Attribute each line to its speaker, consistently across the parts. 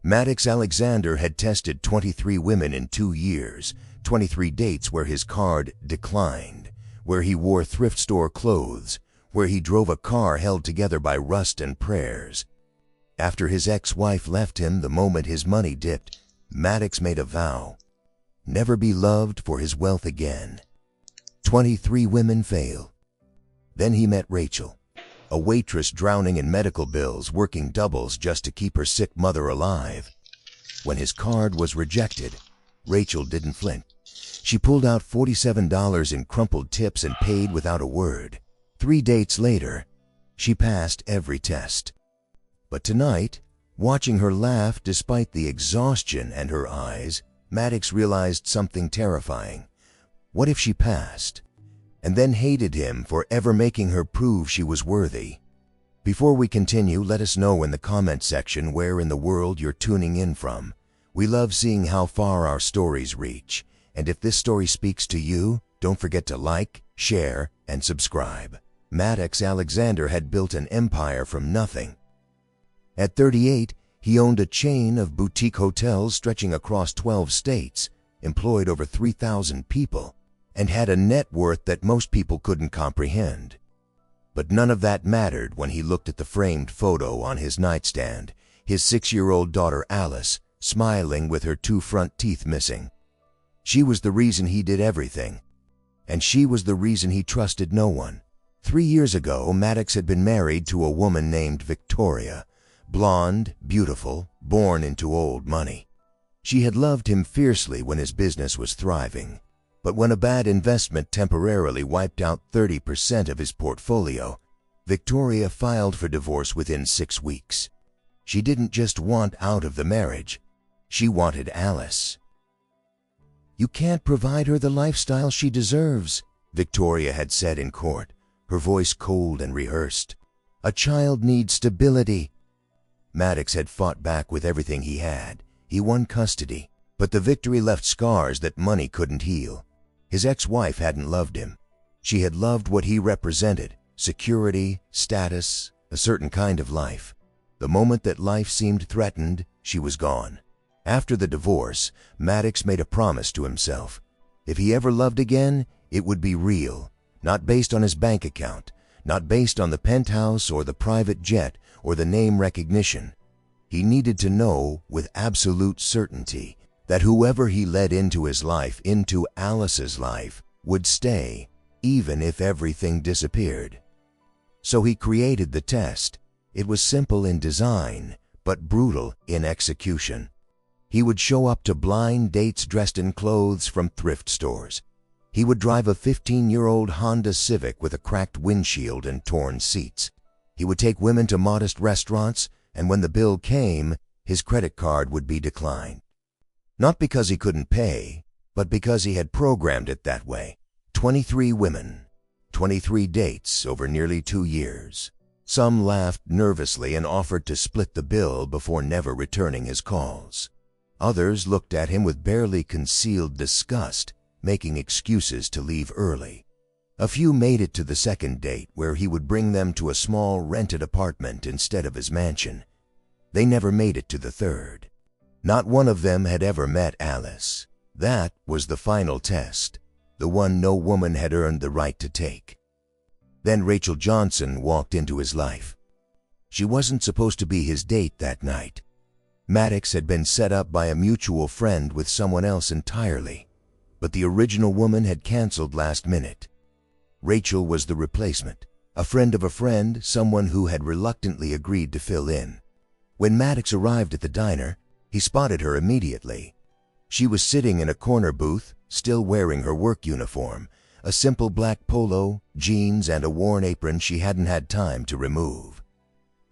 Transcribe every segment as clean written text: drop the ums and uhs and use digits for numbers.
Speaker 1: Maddox Alexander had tested 23 women in 2 years, 23 dates where his card declined, where he wore thrift store clothes, where he drove a car held together by rust and prayers. After his ex-wife left him the moment his money dipped, Maddox made a vow: never be loved for his wealth again. 23 women fail. Then he met Rachel, a waitress drowning in medical bills, working doubles just to keep her sick mother alive. When his card was rejected, Rachel didn't flinch. She pulled out $47 in crumpled tips and paid without a word. 3 dates later, she passed every test. But tonight, watching her laugh despite the exhaustion in her eyes, Maddox realized something terrifying. What if she passed, and then hated him for ever making her prove she was worthy? Before we continue, let us know in the comment section where in the world you're tuning in from. We love seeing how far our stories reach, and if this story speaks to you, don't forget to like, share, and subscribe. Maddox Alexander had built an empire from nothing. At 38, he owned a chain of boutique hotels stretching across 12 states, employed over 3,000 people, and had a net worth that most people couldn't comprehend. But none of that mattered when he looked at the framed photo on his nightstand, his 6-year-old daughter Alice, smiling with her 2 front teeth missing. She was the reason he did everything, and she was the reason he trusted no one. 3 years ago, Maddox had been married to a woman named Victoria, blonde, beautiful, born into old money. She had loved him fiercely when his business was thriving, but when a bad investment temporarily wiped out 30% of his portfolio, Victoria filed for divorce within 6 weeks. She didn't just want out of the marriage, she wanted Alice. "You can't provide her the lifestyle she deserves," Victoria had said in court, her voice cold and rehearsed. "A child needs stability." Maddox had fought back with everything he had. He won custody, but the victory left scars that money couldn't heal. His ex-wife hadn't loved him. She had loved what he represented: security, status, a certain kind of life. The moment that life seemed threatened, she was gone. After the divorce, Maddox made a promise to himself. If he ever loved again, it would be real, not based on his bank account, not based on the penthouse or the private jet or the name recognition. He needed to know with absolute certainty that whoever he led into his life, into Alice's life, would stay, even if everything disappeared. So he created the test. It was simple in design, but brutal in execution. He would show up to blind dates dressed in clothes from thrift stores. He would drive a 15-year-old Honda Civic with a cracked windshield and torn seats. He would take women to modest restaurants, and when the bill came, his credit card would be declined. Not because he couldn't pay, but because he had programmed it that way. 23 women, 23 dates over nearly 2 years. Some laughed nervously and offered to split the bill before never returning his calls. Others looked at him with barely concealed disgust, making excuses to leave early. A few made it to the second date, where he would bring them to a small rented apartment instead of his mansion. They never made it to the third. Not one of them had ever met Alice. That was the final test, the one no woman had earned the right to take. Then Rachel Johnson walked into his life. She wasn't supposed to be his date that night. Maddox had been set up by a mutual friend with someone else entirely, but the original woman had canceled last minute. Rachel was the replacement, a friend of a friend, someone who had reluctantly agreed to fill in. When Maddox arrived at the diner, he spotted her immediately. She was sitting in a corner booth, still wearing her work uniform, a simple black polo, jeans, and a worn apron she hadn't had time to remove.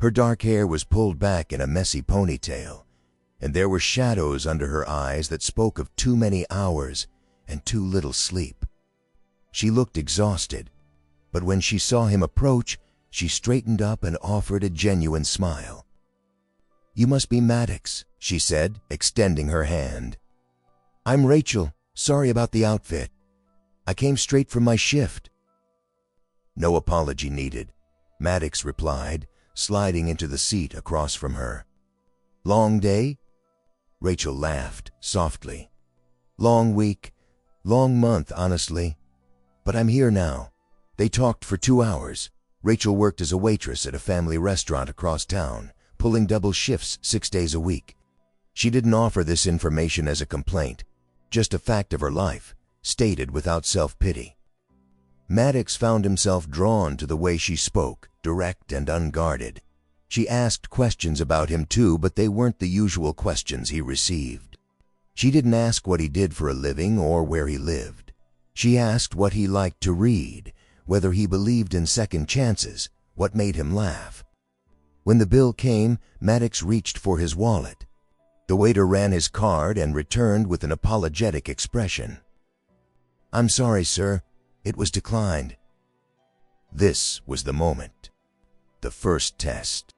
Speaker 1: Her dark hair was pulled back in a messy ponytail, and there were shadows under her eyes that spoke of too many hours and too little sleep. She looked exhausted, but when she saw him approach, she straightened up and offered a genuine smile. "You must be Maddox," she said, extending her hand. "I'm Rachel. Sorry about the outfit. I came straight from my shift." "No apology needed," Maddox replied, sliding into the seat across from her. "Long day?" Rachel laughed softly. Long week, long month, honestly. But I'm here now. They talked for 2 hours. Rachel worked as a waitress at a family restaurant across town, pulling double shifts 6 days a week. She didn't offer this information as a complaint, just a fact of her life, stated without self-pity. Maddox found himself drawn to the way she spoke, direct and unguarded. She asked questions about him too, but they weren't the usual questions he received. She didn't ask what he did for a living or where he lived. She asked what he liked to read, whether he believed in second chances, what made him laugh. When the bill came, Maddox reached for his wallet. The waiter ran his card and returned with an apologetic expression. "I'm sorry, sir. It was declined." This was the moment. The first test.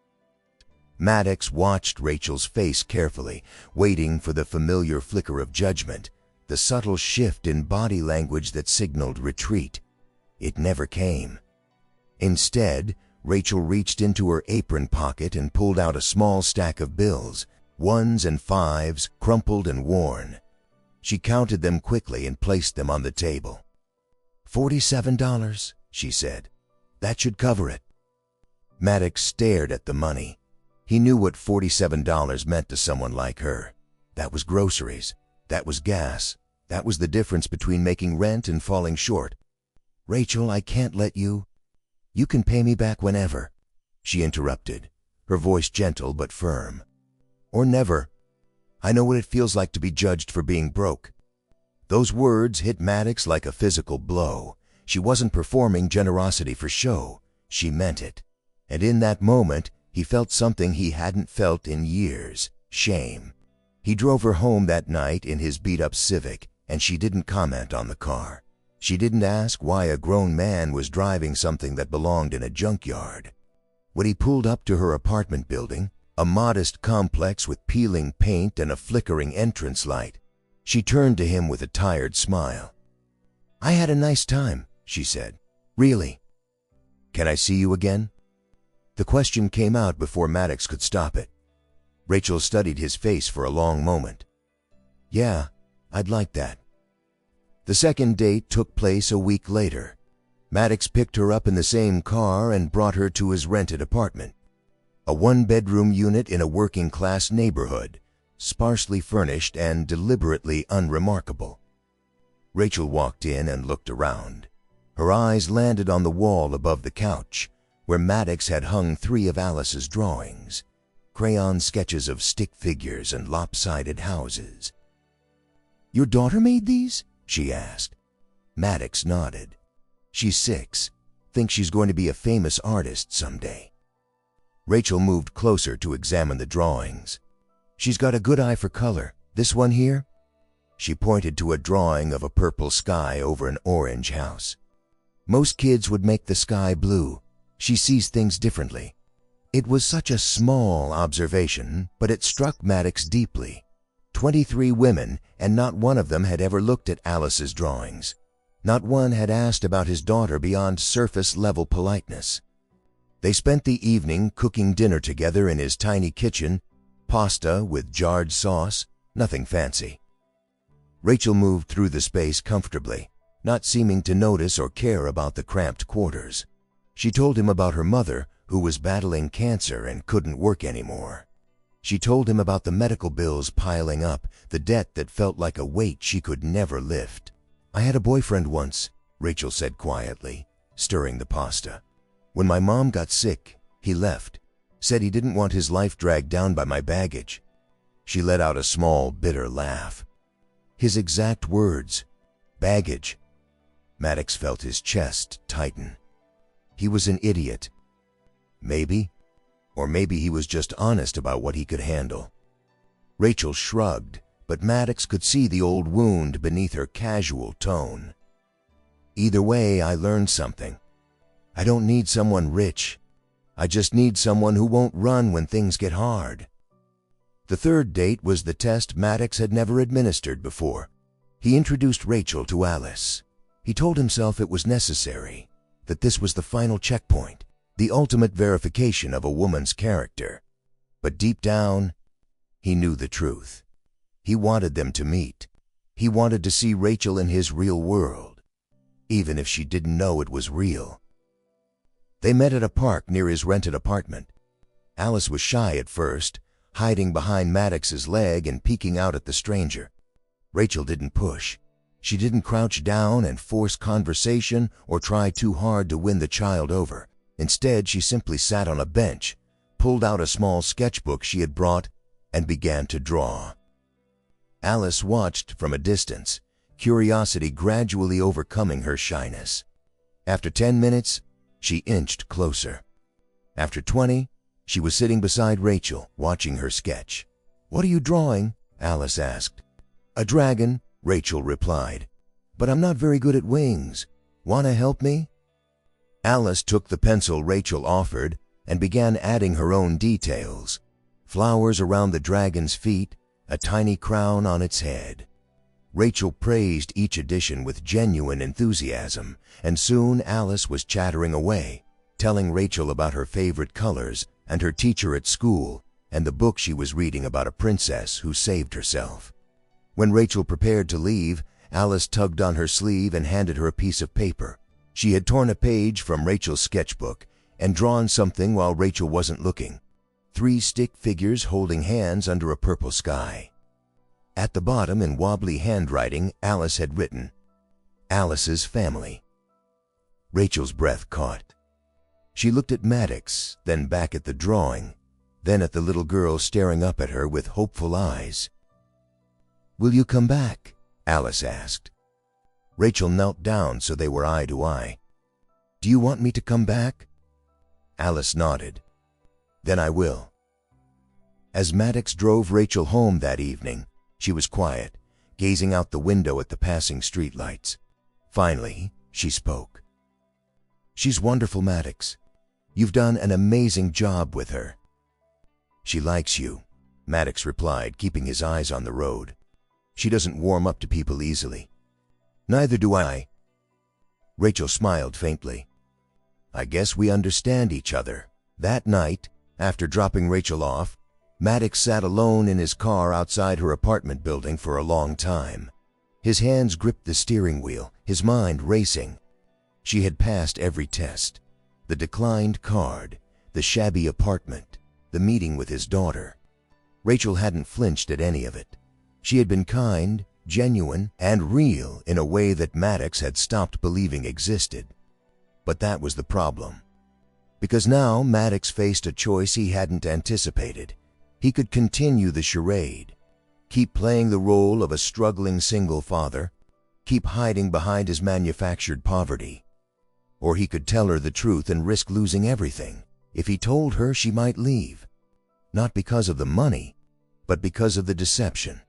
Speaker 1: Maddox watched Rachel's face carefully, waiting for the familiar flicker of judgment, the subtle shift in body language that signaled retreat. It never came. Instead, Rachel reached into her apron pocket and pulled out a small stack of bills, ones and fives, crumpled and worn. She counted them quickly and placed them on the table. $47, she said. "That should cover it." Maddox stared at the money. He knew what $47 meant to someone like her. That was groceries. That was gas. That was the difference between making rent and falling short. "Rachel, I can't let you. You can pay me back whenever," she interrupted, her voice gentle but firm. "Or never. I know what it feels like to be judged for being broke." Those words hit Maddox like a physical blow. She wasn't performing generosity for show. She meant it. And in that moment, he felt something he hadn't felt in years: shame. He drove her home that night in his beat-up Civic, and she didn't comment on the car. She didn't ask why a grown man was driving something that belonged in a junkyard. When he pulled up to her apartment building, a modest complex with peeling paint and a flickering entrance light, she turned to him with a tired smile. "I had a nice time," she said. "Really." "Can I see you again?" The question came out before Maddox could stop it. Rachel studied his face for a long moment. "Yeah, I'd like that." The second date took place a week later. Maddox picked her up in the same car and brought her to his rented apartment. A one-bedroom unit in a working-class neighborhood, sparsely furnished and deliberately unremarkable. Rachel walked in and looked around. Her eyes landed on the wall above the couch, where Maddox had hung 3 of Alice's drawings, crayon sketches of stick figures and lopsided houses. "Your daughter made these?" she asked. Maddox nodded. "She's 6. Thinks she's going to be a famous artist someday." Rachel moved closer to examine the drawings. "She's got a good eye for color. This one here?" She pointed to a drawing of a purple sky over an orange house. "Most kids would make the sky blue. She sees things differently." It was such a small observation, but it struck Maddox deeply. 23 women, and not one of them had ever looked at Alice's drawings. Not one had asked about his daughter beyond surface-level politeness. They spent the evening cooking dinner together in his tiny kitchen, pasta with jarred sauce, nothing fancy. Rachel moved through the space comfortably, not seeming to notice or care about the cramped quarters. She told him about her mother, who was battling cancer and couldn't work anymore. She told him about the medical bills piling up, the debt that felt like a weight she could never lift. "I had a boyfriend once," Rachel said quietly, stirring the pasta. "When my mom got sick, he left. Said he didn't want his life dragged down by my baggage." She let out a small, bitter laugh. His exact words: baggage. Maddox felt his chest tighten. He was an idiot. Maybe. Or maybe he was just honest about what he could handle. Rachel shrugged, but Maddox could see the old wound beneath her casual tone. "Either way, I learned something. I don't need someone rich. I just need someone who won't run when things get hard." The third date was the test Maddox had never administered before. He introduced Rachel to Alice. He told himself it was necessary, that this was the final checkpoint, the ultimate verification of a woman's character. But deep down, he knew the truth. He wanted them to meet. He wanted to see Rachel in his real world, even if she didn't know it was real. They met at a park near his rented apartment. Alice was shy at first, hiding behind Maddox's leg and peeking out at the stranger. Rachel didn't push. She didn't crouch down and force conversation or try too hard to win the child over. Instead, she simply sat on a bench, pulled out a small sketchbook she had brought, and began to draw. Alice watched from a distance, curiosity gradually overcoming her shyness. After 10 minutes, she inched closer. After 20, she was sitting beside Rachel, watching her sketch. "What are you drawing?" Alice asked. "A dragon," Rachel replied. "But I'm not very good at wings. Wanna help me?" Alice took the pencil Rachel offered and began adding her own details. Flowers around the dragon's feet, a tiny crown on its head. Rachel praised each addition with genuine enthusiasm, and soon Alice was chattering away, telling Rachel about her favorite colors and her teacher at school and the book she was reading about a princess who saved herself. When Rachel prepared to leave, Alice tugged on her sleeve and handed her a piece of paper. She had torn a page from Rachel's sketchbook and drawn something while Rachel wasn't looking. 3 stick figures holding hands under a purple sky. At the bottom, in wobbly handwriting, Alice had written, "Alice's family." Rachel's breath caught. She looked at Maddox, then back at the drawing, then at the little girl staring up at her with hopeful eyes. "Will you come back?" Alice asked. Rachel knelt down so they were eye to eye. "Do you want me to come back?" Alice nodded. "Then I will." As Maddox drove Rachel home that evening, she was quiet, gazing out the window at the passing streetlights. Finally, she spoke. "She's wonderful, Maddox. You've done an amazing job with her." "She likes you," Maddox replied, keeping his eyes on the road. "She doesn't warm up to people easily." "Neither do I." Rachel smiled faintly. "I guess we understand each other." That night, after dropping Rachel off, Maddox sat alone in his car outside her apartment building for a long time. His hands gripped the steering wheel, his mind racing. She had passed every test. The declined card, the shabby apartment, the meeting with his daughter. Rachel hadn't flinched at any of it. She had been kind, genuine, and real in a way that Maddox had stopped believing existed. But that was the problem. Because now Maddox faced a choice he hadn't anticipated. He could continue the charade, keep playing the role of a struggling single father, keep hiding behind his manufactured poverty. Or he could tell her the truth and risk losing everything. If he told her, she might leave. Not because of the money, but because of the deception.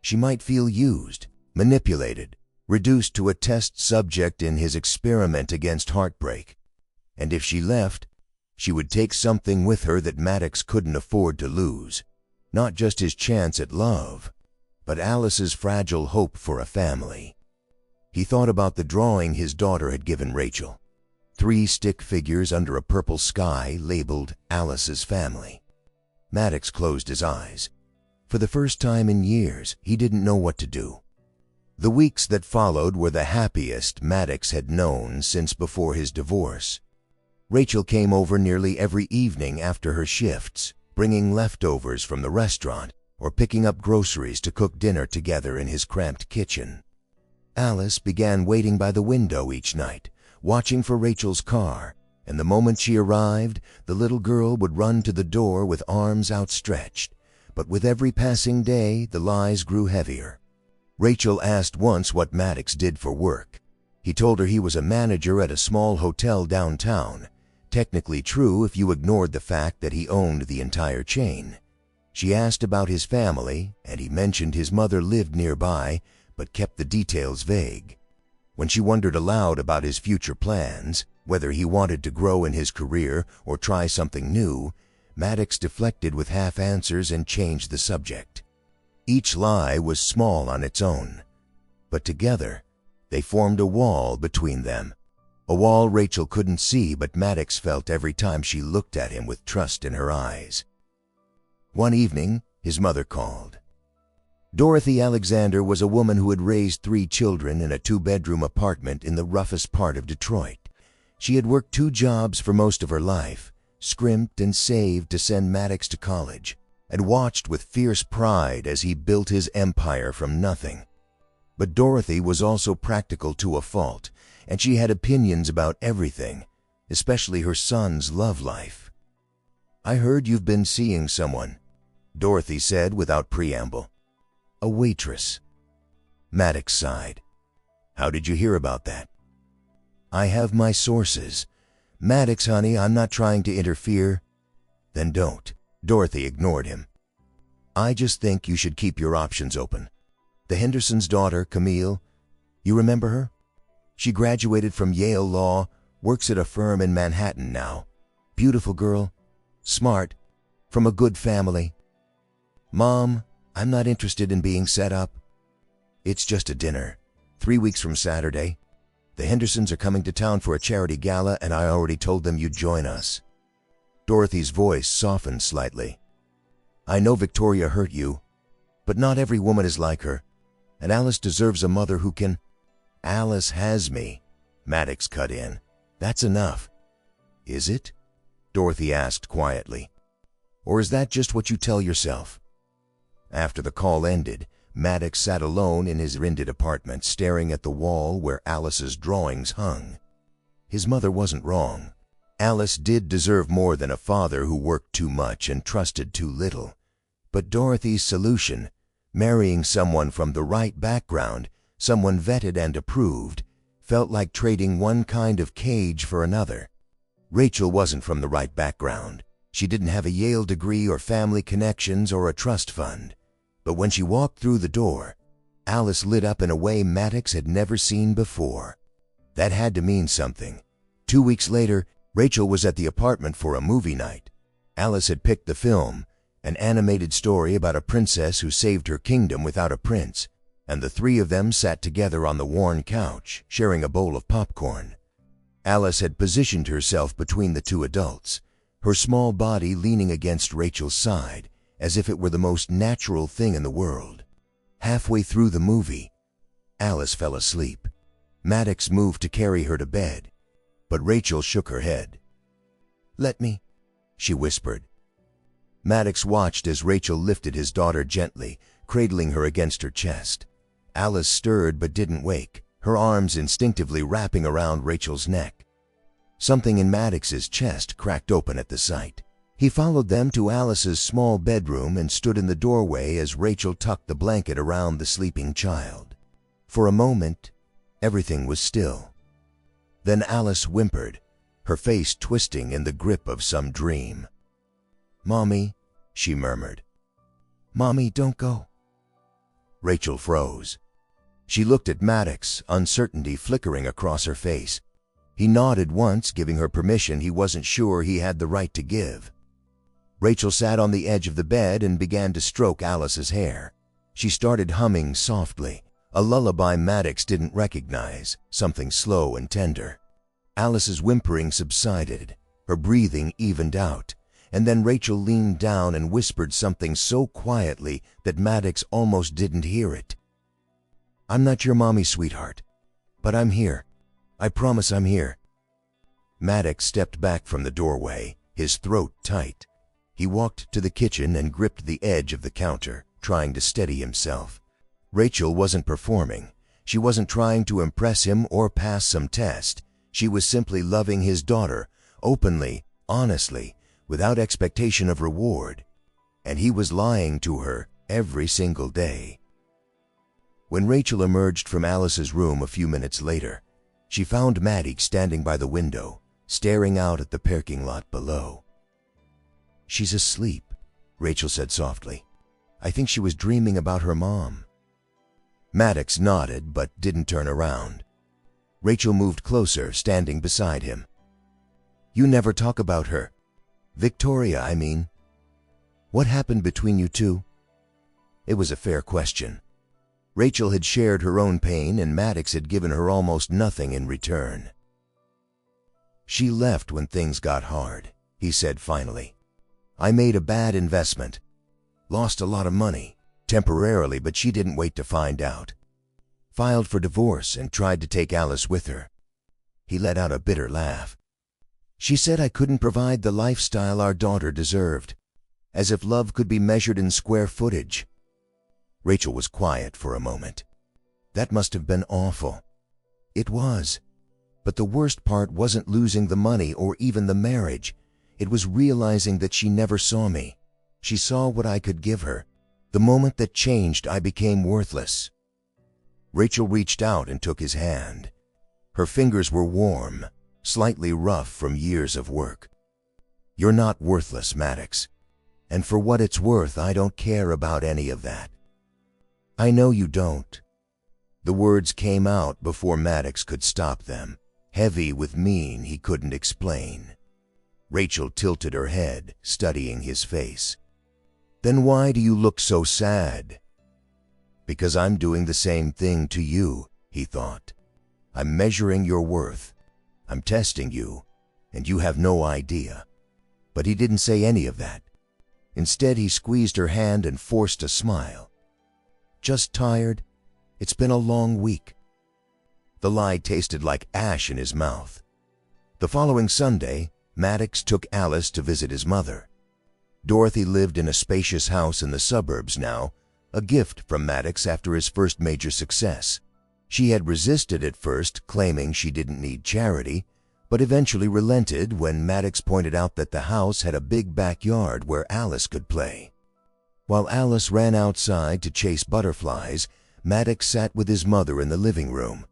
Speaker 1: She might feel used, manipulated, reduced to a test subject in his experiment against heartbreak. And if she left, she would take something with her that Maddox couldn't afford to lose. Not just his chance at love, but Alice's fragile hope for a family. He thought about the drawing his daughter had given Rachel. 3 stick figures under a purple sky labeled Alice's family. Maddox closed his eyes. For the first time in years, he didn't know what to do. The weeks that followed were the happiest Maddox had known since before his divorce. Rachel came over nearly every evening after her shifts, bringing leftovers from the restaurant or picking up groceries to cook dinner together in his cramped kitchen. Alice began waiting by the window each night, watching for Rachel's car, and the moment she arrived, the little girl would run to the door with arms outstretched. But with every passing day, the lies grew heavier. Rachel asked once what Maddox did for work. He told her he was a manager at a small hotel downtown. Technically true if you ignored the fact that he owned the entire chain. She asked about his family, and he mentioned his mother lived nearby, but kept the details vague. When she wondered aloud about his future plans, whether he wanted to grow in his career or try something new, Maddox deflected with half answers and changed the subject. Each lie was small on its own, but together they formed a wall between them. A wall Rachel couldn't see, but Maddox felt every time she looked at him with trust in her eyes. One evening, his mother called. Dorothy Alexander was a woman who had raised 3 children in a 2-bedroom apartment in the roughest part of Detroit. She had worked 2 jobs for most of her life, scrimped and saved to send Maddox to college, and watched with fierce pride as he built his empire from nothing. But Dorothy was also practical to a fault, and she had opinions about everything, especially her son's love life. "I heard you've been seeing someone," Dorothy said without preamble. "A waitress." Maddox sighed. "How did you hear about that?" "I have my sources. Maddox, honey, I'm not trying to interfere." "Then don't." Dorothy ignored him. "I just think you should keep your options open. The Henderson's daughter, Camille, you remember her? She graduated from Yale Law, works at a firm in Manhattan now. Beautiful girl, smart, from a good family." "Mom, I'm not interested in being set up. It's just a dinner, 3 weeks from Saturday. The Hendersons are coming to town for a charity gala, and I already told them you'd join us." Dorothy's voice softened slightly. "I know Victoria hurt you, but not every woman is like her, and Alice deserves a mother who can—" "Alice has me," Maddox cut in. "That's enough." "Is it?" Dorothy asked quietly. "Or is that just what you tell yourself?" After the call ended, Maddox sat alone in his rented apartment, staring at the wall where Alice's drawings hung. His mother wasn't wrong. Alice did deserve more than a father who worked too much and trusted too little. But Dorothy's solution, marrying someone from the right background, someone vetted and approved, felt like trading one kind of cage for another. Rachel wasn't from the right background. She didn't have a Yale degree or family connections or a trust fund. But when she walked through the door, Alice lit up in a way Maddox had never seen before. That had to mean something. 2 weeks later, Rachel was at the apartment for a movie night. Alice had picked the film, an animated story about a princess who saved her kingdom without a prince, and the 3 of them sat together on the worn couch, sharing a bowl of popcorn. Alice had positioned herself between the 2 adults, her small body leaning against Rachel's side, as if it were the most natural thing in the world. Halfway through the movie, Alice fell asleep. Maddox moved to carry her to bed, but Rachel shook her head. "Let me," she whispered. Maddox watched as Rachel lifted his daughter gently, cradling her against her chest. Alice stirred but didn't wake, her arms instinctively wrapping around Rachel's neck. Something in Maddox's chest cracked open at the sight. He followed them to Alice's small bedroom and stood in the doorway as Rachel tucked the blanket around the sleeping child. For a moment, everything was still. Then Alice whimpered, her face twisting in the grip of some dream. "Mommy," she murmured. "Mommy, don't go." Rachel froze. She looked at Maddox, uncertainty flickering across her face. He nodded once, giving her permission he wasn't sure he had the right to give. Rachel sat on the edge of the bed and began to stroke Alice's hair. She started humming softly, a lullaby Maddox didn't recognize, something slow and tender. Alice's whimpering subsided, her breathing evened out, and then Rachel leaned down and whispered something so quietly that Maddox almost didn't hear it. "I'm not your mommy, sweetheart, but I'm here. I promise I'm here." Maddox stepped back from the doorway, his throat tight. He walked to the kitchen and gripped the edge of the counter, trying to steady himself. Rachel wasn't performing. She wasn't trying to impress him or pass some test. She was simply loving his daughter, openly, honestly, without expectation of reward. And he was lying to her every single day. When Rachel emerged from Alice's room a few minutes later, she found Maddox standing by the window, staring out at the parking lot below. "She's asleep," Rachel said softly. "I think she was dreaming about her mom." Maddox nodded but didn't turn around. Rachel moved closer, standing beside him. "You never talk about her. Victoria, I mean. What happened between you two?" It was a fair question. Rachel had shared her own pain and Maddox had given her almost nothing in return. "She left when things got hard," he said finally. "I made a bad investment. Lost a lot of money. Temporarily, but she didn't wait to find out. Filed for divorce and tried to take Alice with her. He let out a bitter laugh. She said I couldn't provide the lifestyle our daughter deserved, as if love could be measured in square footage. Rachel was quiet for a moment. That must have been awful. It was. But the worst part wasn't losing the money or even the marriage. It was realizing that she never saw me. She saw what I could give her. The moment that changed, I became worthless. Rachel reached out and took his hand. Her fingers were warm, slightly rough from years of work. You're not worthless, Maddox. And for what it's worth, I don't care about any of that. I know you don't. The words came out before Maddox could stop them, heavy with meaning he couldn't explain. Rachel tilted her head, studying his face. Then why do you look so sad? Because I'm doing the same thing to you, he thought. I'm measuring your worth. I'm testing you, and you have no idea. But he didn't say any of that. Instead, he squeezed her hand and forced a smile. Just tired? It's been a long week. The lie tasted like ash in his mouth. The following Sunday, Maddox took Alice to visit his mother. Dorothy lived in a spacious house in the suburbs now, a gift from Maddox after his first major success. She had resisted at first, claiming she didn't need charity, but eventually relented when Maddox pointed out that the house had a big backyard where Alice could play. While Alice ran outside to chase butterflies, Maddox sat with his mother in the living room.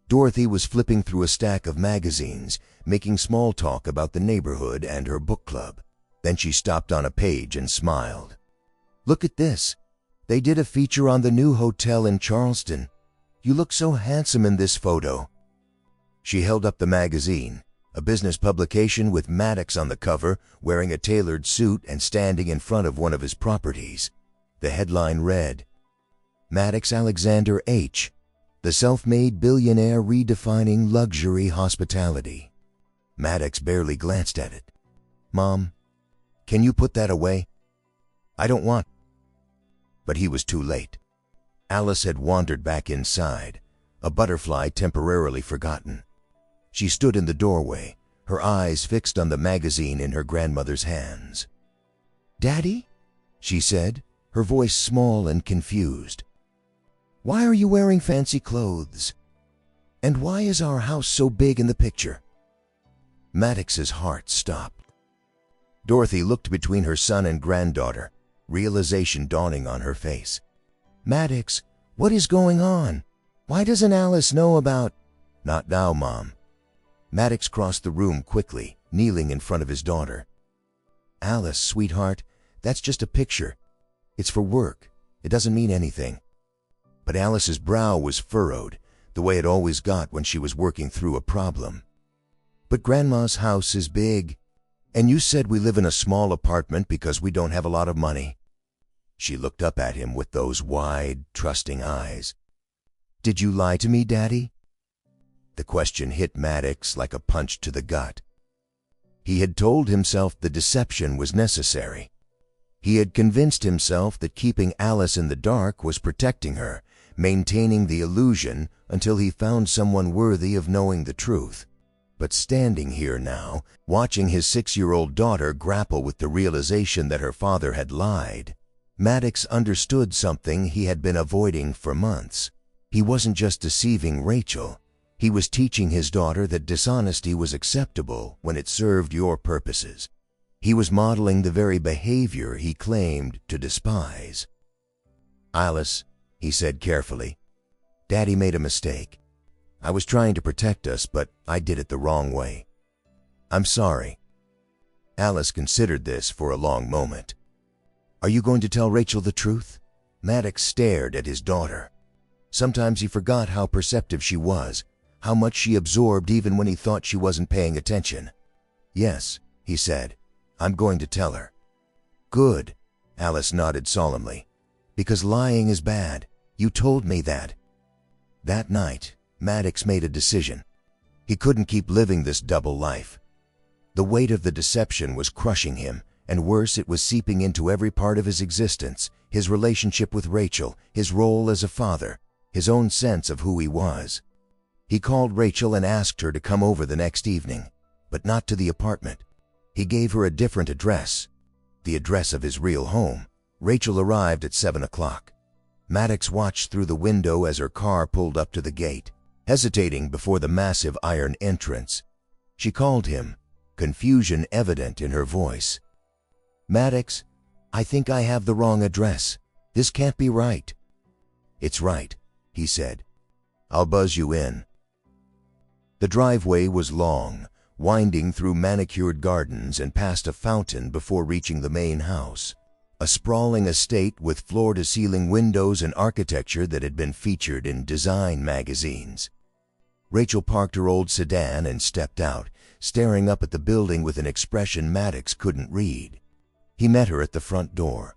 Speaker 1: Dorothy was flipping through a stack of magazines, making small talk about the neighborhood and her book club. Then she stopped on a page and smiled. Look at this. They did a feature on the new hotel in Charleston. You look so handsome in this photo. She held up the magazine, a business publication with Maddox on the cover, wearing a tailored suit and standing in front of one of his properties. The headline read, Maddox Alexander H., the self-made billionaire redefining luxury hospitality. Maddox barely glanced at it. Mom, can you put that away? I don't want. But he was too late. Alice had wandered back inside, a butterfly temporarily forgotten. She stood in the doorway, her eyes fixed on the magazine in her grandmother's hands. Daddy? She said, her voice small and confused. Why are you wearing fancy clothes? And why is our house so big in the picture? Maddox's heart stopped. Dorothy looked between her son and granddaughter, realization dawning on her face. Maddox, what is going on? Why doesn't Alice know about... Not now, Mom. Maddox crossed the room quickly, kneeling in front of his daughter. Alice, sweetheart, that's just a picture. It's for work. It doesn't mean anything. But Alice's brow was furrowed, the way it always got when she was working through a problem. But Grandma's house is big. And you said we live in a small apartment because we don't have a lot of money. She looked up at him with those wide, trusting eyes. Did you lie to me, Daddy? The question hit Maddox like a punch to the gut. He had told himself the deception was necessary. He had convinced himself that keeping Alice in the dark was protecting her, maintaining the illusion until he found someone worthy of knowing the truth. But standing here now, watching his 6-year-old daughter grapple with the realization that her father had lied, Maddox understood something he had been avoiding for months. He wasn't just deceiving Rachel. He was teaching his daughter that dishonesty was acceptable when it served your purposes. He was modeling the very behavior he claimed to despise. Alice, he said carefully, Daddy made a mistake. I was trying to protect us, but I did it the wrong way. I'm sorry. Alice considered this for a long moment. Are you going to tell Rachel the truth? Maddox stared at his daughter. Sometimes he forgot how perceptive she was, how much she absorbed even when he thought she wasn't paying attention. Yes, he said, I'm going to tell her. Good, Alice nodded solemnly. Because lying is bad. You told me that. That night, Maddox made a decision. He couldn't keep living this double life. The weight of the deception was crushing him, And worse, it was seeping into every part of his existence, his relationship with Rachel, his role as a father, his own sense of who he was. He called Rachel and asked her to come over the next evening, but not to the apartment. He gave her a different address, the address of his real home. Rachel arrived at 7 o'clock. Maddox watched through the window as her car pulled up to the gate, hesitating before the massive iron entrance. She called him, confusion evident in her voice. "Maddox, I think I have the wrong address. This can't be right." "It's right," he said. "I'll buzz you in." The driveway was long, winding through manicured gardens and past a fountain before reaching the main house, a sprawling estate with floor-to-ceiling windows and architecture that had been featured in design magazines. Rachel parked her old sedan and stepped out, staring up at the building with an expression Maddox couldn't read. He met her at the front door.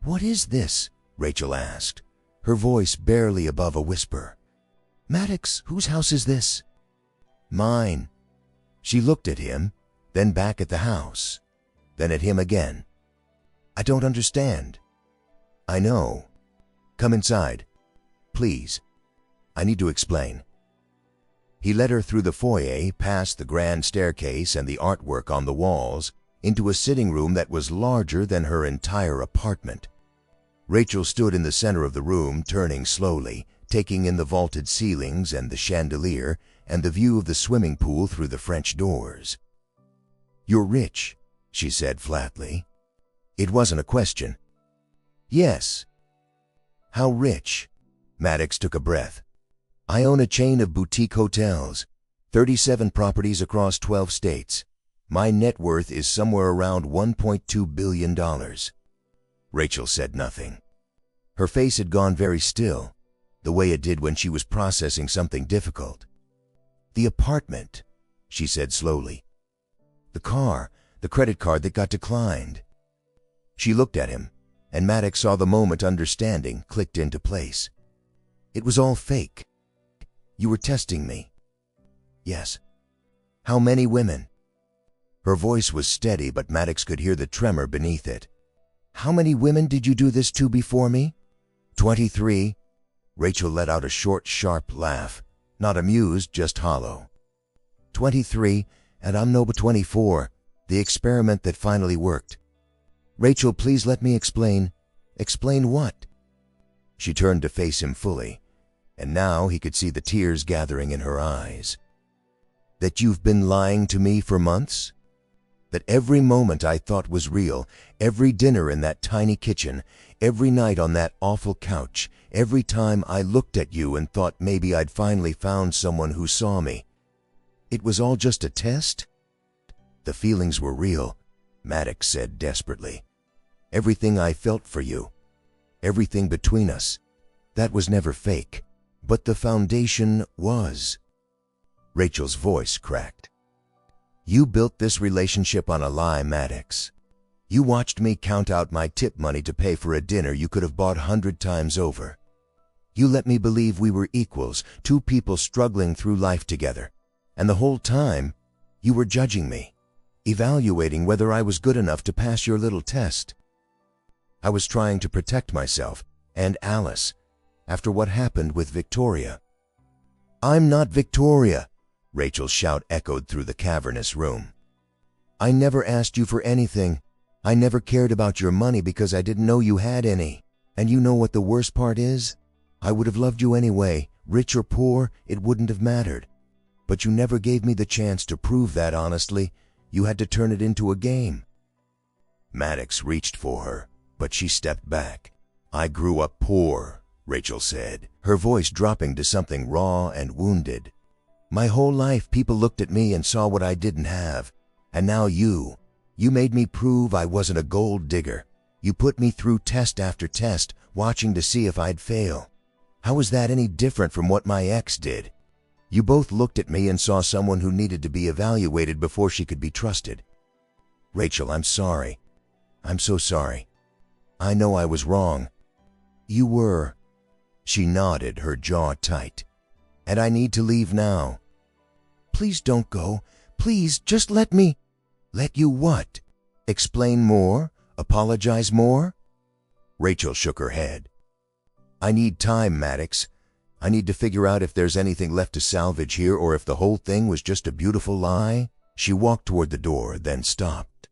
Speaker 1: "What is this?" Rachel asked, her voice barely above a whisper. "Maddox, whose house is this?" "Mine." She looked at him, then back at the house, then at him again. "I don't understand." "I know. Come inside. Please. I need to explain." He led her through the foyer, past the grand staircase and the artwork on the walls, into a sitting room that was larger than her entire apartment. Rachel stood in the center of the room, turning slowly, taking in the vaulted ceilings and the chandelier and the view of the swimming pool through the French doors. "You're rich," she said flatly. It wasn't a question. "Yes." "How rich?" Maddox took a breath. "I own a chain of boutique hotels, 37 properties across 12 states. My net worth is somewhere around $1.2 billion. Rachel said nothing. Her face had gone very still, the way it did when she was processing something difficult. "The apartment," she said slowly. "The car, the credit card that got declined." She looked at him, and Maddox saw the moment understanding clicked into place. "It was all fake. You were testing me." "Yes." "How many women?" Her voice was steady, but Maddox could hear the tremor beneath it. "How many women did you do this to before me?" 23. Rachel let out a short, sharp laugh, not amused, just hollow. 23, and I'm number 24, the experiment that finally worked. "Rachel, please let me explain." "Explain what?" She turned to face him fully, and now he could see the tears gathering in her eyes. "That you've been lying to me for months? That every moment I thought was real, every dinner in that tiny kitchen, every night on that awful couch, every time I looked at you and thought maybe I'd finally found someone who saw me, it was all just a test?" "The feelings were real," Maddox said desperately. "Everything I felt for you, everything between us, that was never fake, but the foundation was." Rachel's voice cracked. "You built this relationship on a lie, Maddox. You watched me count out my tip money to pay for a dinner you could have bought 100 times over. You let me believe we were equals, two people struggling through life together. And the whole time, you were judging me, evaluating whether I was good enough to pass your little test. I was trying to protect myself and Alice after what happened with Victoria." "I'm not Victoria," Rachel's shout echoed through the cavernous room. "I never asked you for anything. I never cared about your money because I didn't know you had any. And you know what the worst part is? I would have loved you anyway, rich or poor, it wouldn't have mattered. But you never gave me the chance to prove that honestly. You had to turn it into a game." Maddox reached for her, but she stepped back. "I grew up poor," Rachel said, her voice dropping to something raw and wounded. "My whole life people looked at me and saw what I didn't have. And now you made me prove I wasn't a gold digger. You put me through test after test, watching to see if I'd fail. How was that any different from what my ex did? You both looked at me and saw someone who needed to be evaluated before she could be trusted. Rachel, I'm sorry. I'm so sorry. I know I was wrong." "You were." She nodded, her jaw tight. "And I need to leave now." "Please don't go. Please, just let me." "Let you what?" Explain more? Apologize more? Rachel shook her head. I need time, Maddox. I need to figure out if there's anything left to salvage here or if the whole thing was just a beautiful lie. She walked toward the door, then stopped.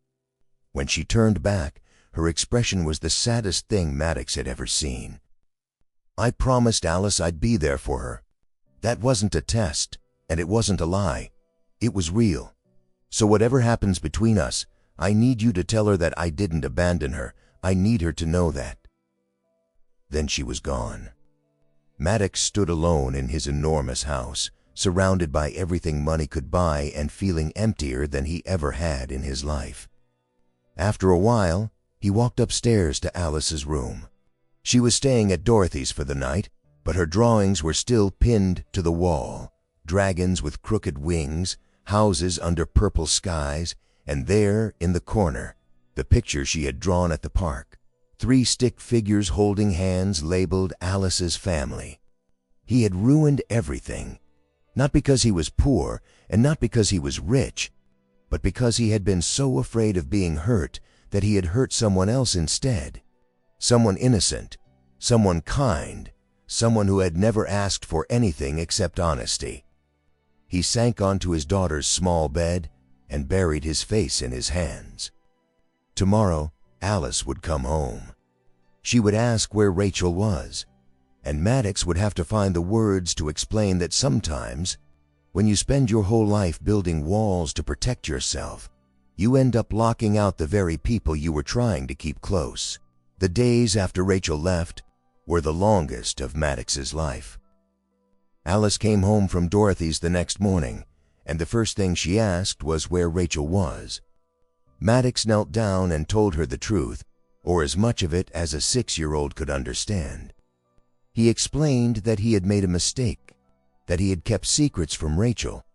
Speaker 1: When she turned back, her expression was the saddest thing Maddox had ever seen. I promised Alice I'd be there for her. That wasn't a test, and it wasn't a lie. It was real. So whatever happens between us, I need you to tell her that I didn't abandon her. I need her to know that. Then she was gone. Maddox stood alone in his enormous house, surrounded by everything money could buy and feeling emptier than he ever had in his life. After a while, he walked upstairs to Alice's room. She was staying at Dorothy's for the night, but her drawings were still pinned to the wall. Dragons with crooked wings, houses under purple skies, and there, in the corner, the picture she had drawn at the park. 3 stick figures holding hands labeled Alice's family. He had ruined everything, not because he was poor and not because he was rich, but because he had been so afraid of being hurt that he had hurt someone else instead. Someone innocent, someone kind, someone who had never asked for anything except honesty. He sank onto his daughter's small bed and buried his face in his hands. Tomorrow, Alice would come home. She would ask where Rachel was, and Maddox would have to find the words to explain that sometimes, when you spend your whole life building walls to protect yourself, you end up locking out the very people you were trying to keep close. The days after Rachel left were the longest of Maddox's life. Alice came home from Dorothy's the next morning, and the first thing she asked was where Rachel was. Maddox knelt down and told her the truth, or as much of it as a 6-year-old could understand. He explained that he had made a mistake, that he had kept secrets from Rachel,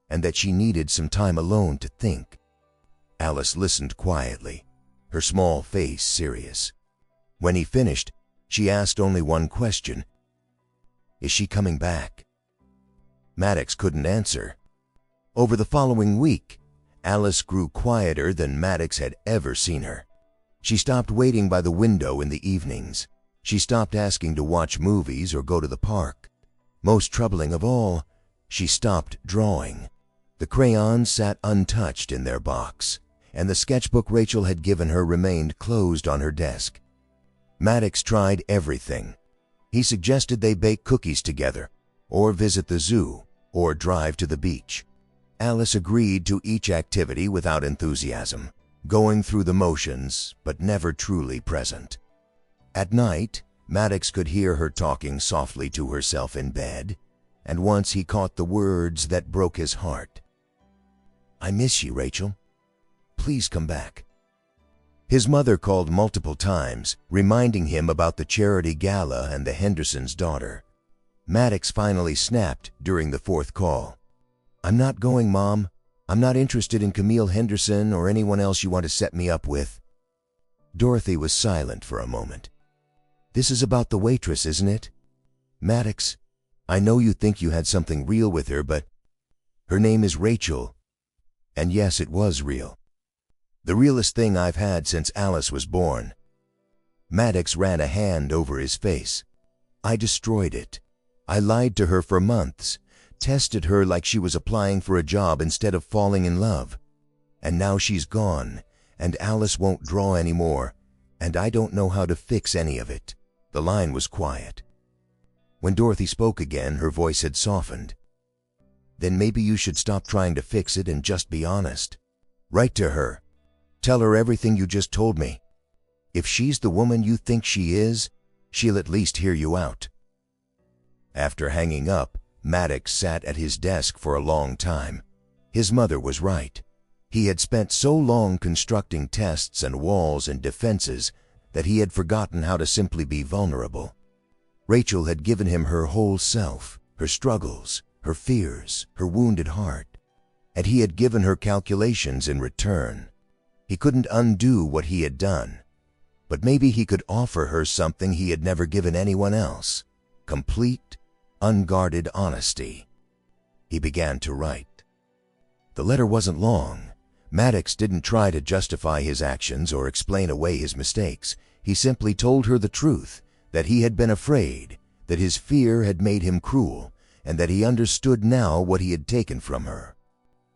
Speaker 1: and that she needed some time alone to think. Alice listened quietly, her small face serious. When he finished, she asked only one question. Is she coming back? Maddox couldn't answer. Over the following week, Alice grew quieter than Maddox had ever seen her. She stopped waiting by the window in the evenings. She stopped asking to watch movies or go to the park. Most troubling of all, she stopped drawing. The crayons sat untouched in their box, and the sketchbook Rachel had given her remained closed on her desk. Maddox tried everything. He suggested they bake cookies together, or visit the zoo, or drive to the beach. Alice agreed to each activity without enthusiasm, going through the motions but never truly present. At night, Maddox could hear her talking softly to herself in bed, and once he caught the words that broke his heart. I miss you, Rachel. Please come back. His mother called multiple times, reminding him about the charity gala and the Hendersons' daughter. Maddox finally snapped during the 4th call. I'm not going, Mom. I'm not interested in Camille Henderson or anyone else you want to set me up with. Dorothy was silent for a moment. This is about the waitress, isn't it? Maddox, I know you think you had something real with her, but her name is Rachel. And yes, it was real. The realest thing I've had since Alice was born. Maddox ran a hand over his face. I destroyed it. I lied to her for months, tested her like she was applying for a job instead of falling in love. And now she's gone, and Alice won't draw anymore, and I don't know how to fix any of it. The line was quiet. When Dorothy spoke again, her voice had softened. Then maybe you should stop trying to fix it and just be honest. Write to her. Tell her everything you just told me. If she's the woman you think she is, she'll at least hear you out. After hanging up, Maddox sat at his desk for a long time. His mother was right. He had spent so long constructing tests and walls and defenses that he had forgotten how to simply be vulnerable. Rachel had given him her whole self, her struggles, her fears, her wounded heart, and he had given her calculations in return. He couldn't undo what he had done, but maybe he could offer her something he had never given anyone else: complete, unguarded honesty. He began to write. The letter wasn't long, Maddox didn't try to justify his actions or explain away his mistakes. He simply told her the truth, that he had been afraid, that his fear had made him cruel, and that he understood now what he had taken from her.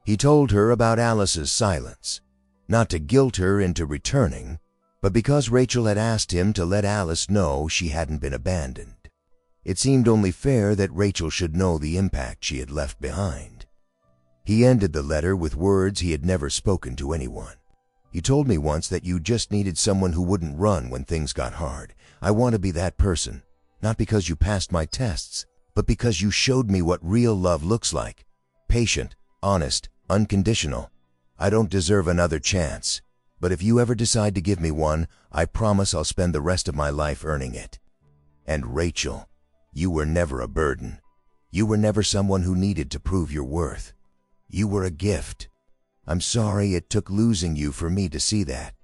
Speaker 1: He told her about Alice's silence, not to guilt her into returning, but because Rachel had asked him to let Alice know she hadn't been abandoned. It seemed only fair that Rachel should know the impact she had left behind. He ended the letter with words he had never spoken to anyone. "You told me once that you just needed someone who wouldn't run when things got hard. I want to be that person, not because you passed my tests, but because you showed me what real love looks like. Patient, honest, unconditional. I don't deserve another chance, but if you ever decide to give me one, I promise I'll spend the rest of my life earning it. And Rachel, you were never a burden. You were never someone who needed to prove your worth. You were a gift. I'm sorry it took losing you for me to see that."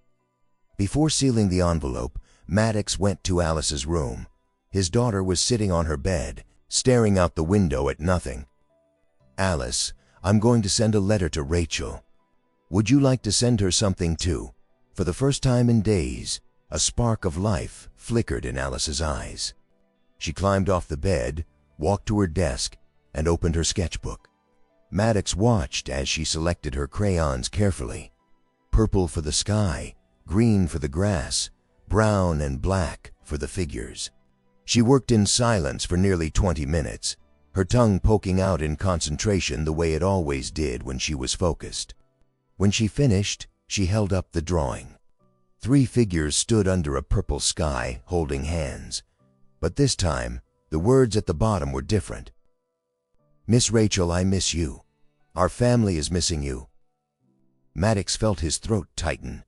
Speaker 1: Before sealing the envelope, Maddox went to Alice's room. His daughter was sitting on her bed, staring out the window at nothing. "Alice, I'm going to send a letter to Rachel. Would you like to send her something too?" For the first time in days, a spark of life flickered in Alice's eyes. She climbed off the bed, walked to her desk, and opened her sketchbook. Maddox watched as she selected her crayons carefully. Purple for the sky, green for the grass, brown and black for the figures. She worked in silence for nearly 20 minutes, her tongue poking out in concentration the way it always did when she was focused. When she finished, she held up the drawing. 3 figures stood under a purple sky, holding hands. But this time, the words at the bottom were different. "Miss Rachel, I miss you. Our family is missing you." Maddox felt his throat tighten.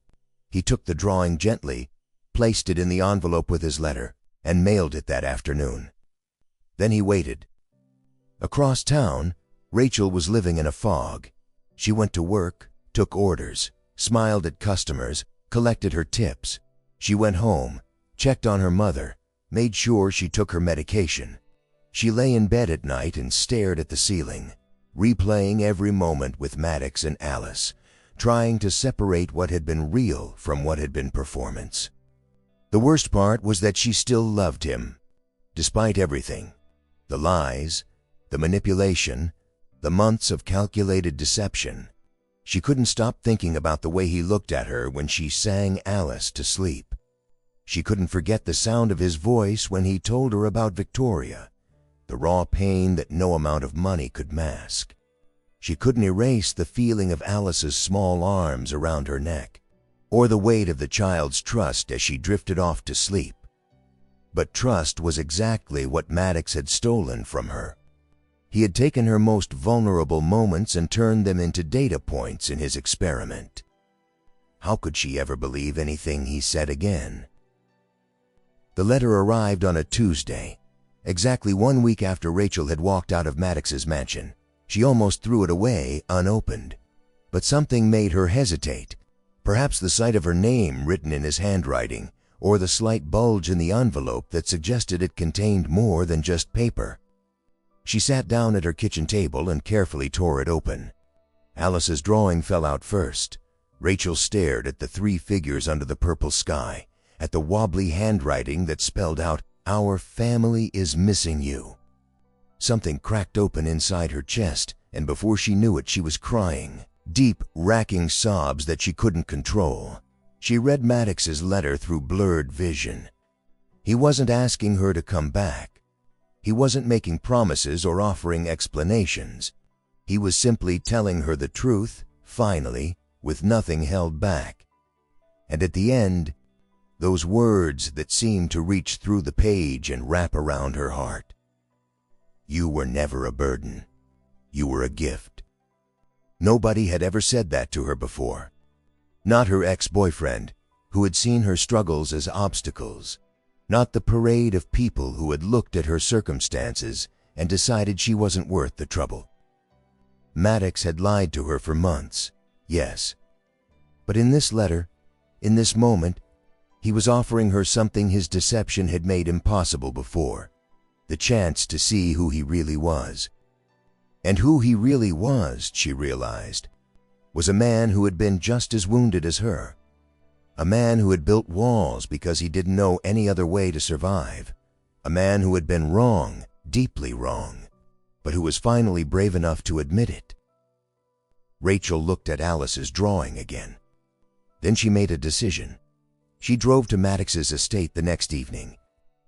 Speaker 1: He took the drawing gently, placed it in the envelope with his letter, and mailed it that afternoon. Then he waited. Across town, Rachel was living in a fog. She went to work, took orders, smiled at customers, collected her tips. She went home, checked on her mother, made sure she took her medication. She lay in bed at night and stared at the ceiling, replaying every moment with Maddox and Alice, trying to separate what had been real from what had been performance. The worst part was that she still loved him, despite everything. The lies, the manipulation, the months of calculated deception. She couldn't stop thinking about the way he looked at her when she sang Alice to sleep. She couldn't forget the sound of his voice when he told her about Victoria, the raw pain that no amount of money could mask. She couldn't erase the feeling of Alice's small arms around her neck, or the weight of the child's trust as she drifted off to sleep. But trust was exactly what Maddox had stolen from her. He had taken her most vulnerable moments and turned them into data points in his experiment. How could she ever believe anything he said again? The letter arrived on a Tuesday, exactly 1 week after Rachel had walked out of Maddox's mansion. She almost threw it away unopened, but something made her hesitate. Perhaps the sight of her name written in his handwriting, or the slight bulge in the envelope that suggested it contained more than just paper. She sat down at her kitchen table and carefully tore it open. Alice's drawing fell out first. Rachel stared at the 3 figures under the purple sky, at the wobbly handwriting that spelled out, "Our family is missing you." Something cracked open inside her chest, and before she knew it, she was crying, deep, racking sobs that she couldn't control. She read Maddox's letter through blurred vision. He wasn't asking her to come back. He wasn't making promises or offering explanations. He was simply telling her the truth, finally, with nothing held back. And at the end, those words that seemed to reach through the page and wrap around her heart. "You were never a burden. You were a gift." Nobody had ever said that to her before. Not her ex-boyfriend, who had seen her struggles as obstacles. Not the parade of people who had looked at her circumstances and decided she wasn't worth the trouble. Maddox had lied to her for months, yes. But in this letter, in this moment, he was offering her something his deception had made impossible before. The chance to see who he really was. And who he really was, she realized, was a man who had been just as wounded as her. A man who had built walls because he didn't know any other way to survive. A man who had been wrong, deeply wrong, but who was finally brave enough to admit it. Rachel looked at Alice's drawing again. Then she made a decision. She drove to Maddox's estate the next evening.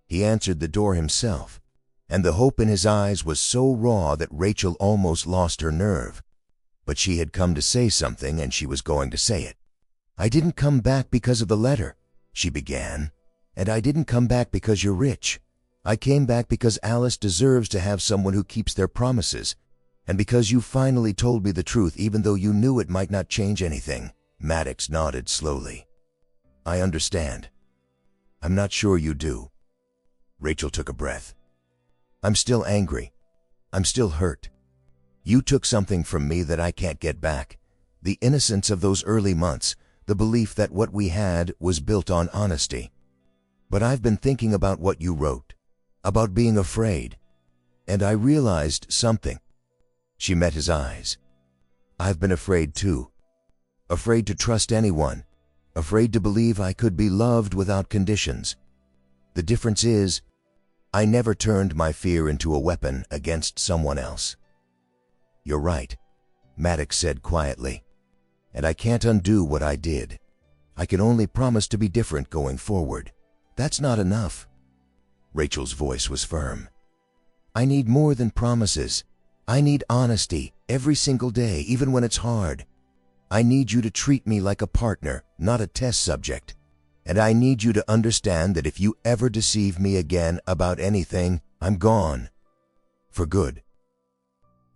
Speaker 1: He answered the door himself, and the hope in his eyes was so raw that Rachel almost lost her nerve. But she had come to say something, and she was going to say it. "I didn't come back because of the letter," she began, "and I didn't come back because you're rich. I came back because Alice deserves to have someone who keeps their promises, and because you finally told me the truth even though you knew it might not change anything." Maddox nodded slowly. "I understand. I'm not sure you do." Rachel took a breath. "I'm still angry. I'm still hurt. You took something from me that I can't get back. The innocence of those early months, the belief that what we had was built on honesty. But I've been thinking about what you wrote, about being afraid, and I realized something." She met his eyes. "I've been afraid too. Afraid to trust anyone. Afraid to believe I could be loved without conditions. The difference is, I never turned my fear into a weapon against someone else." "You're right," Maddox said quietly. "And I can't undo what I did. I can only promise to be different going forward. That's not enough." Rachel's voice was firm. "I need more than promises. I need honesty every single day, even when it's hard. I need you to treat me like a partner, not a test subject. And I need you to understand that if you ever deceive me again about anything, I'm gone. For good."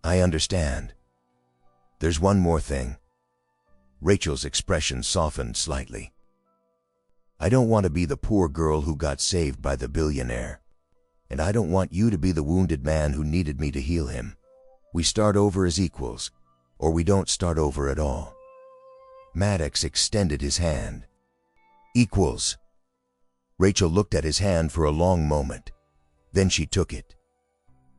Speaker 1: "I understand. There's one more thing." Rachel's expression softened slightly. "I don't want to be the poor girl who got saved by the billionaire. And I don't want you to be the wounded man who needed me to heal him. We start over as equals, or we don't start over at all." Maddox extended his hand. "Equals." Rachel looked at his hand for a long moment. Then she took it.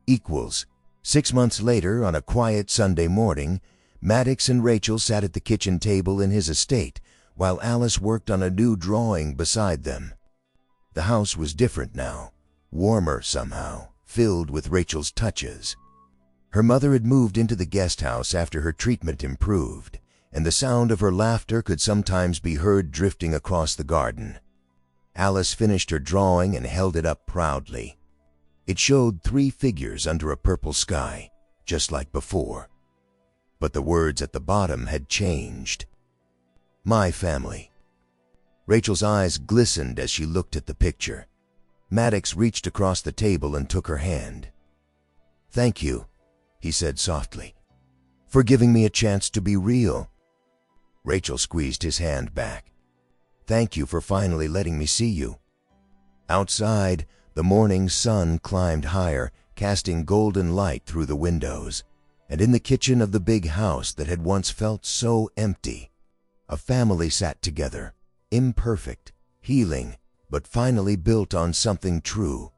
Speaker 1: "Equals." 6 months later, on a quiet Sunday morning, Maddox and Rachel sat at the kitchen table in his estate while Alice worked on a new drawing beside them. The house was different now, warmer somehow, filled with Rachel's touches. Her mother had moved into the guest house after her treatment improved, and the sound of her laughter could sometimes be heard drifting across the garden. Alice finished her drawing and held it up proudly. It showed 3 figures under a purple sky, just like before. But the words at the bottom had changed. "My family." Rachel's eyes glistened as she looked at the picture. Maddox reached across the table and took her hand. "Thank you," he said softly, "for giving me a chance to be real." Rachel squeezed his hand back. "Thank you for finally letting me see you." Outside, the morning sun climbed higher, casting golden light through the windows. And in the kitchen of the big house that had once felt so empty, a family sat together, imperfect, healing, but finally built on something true.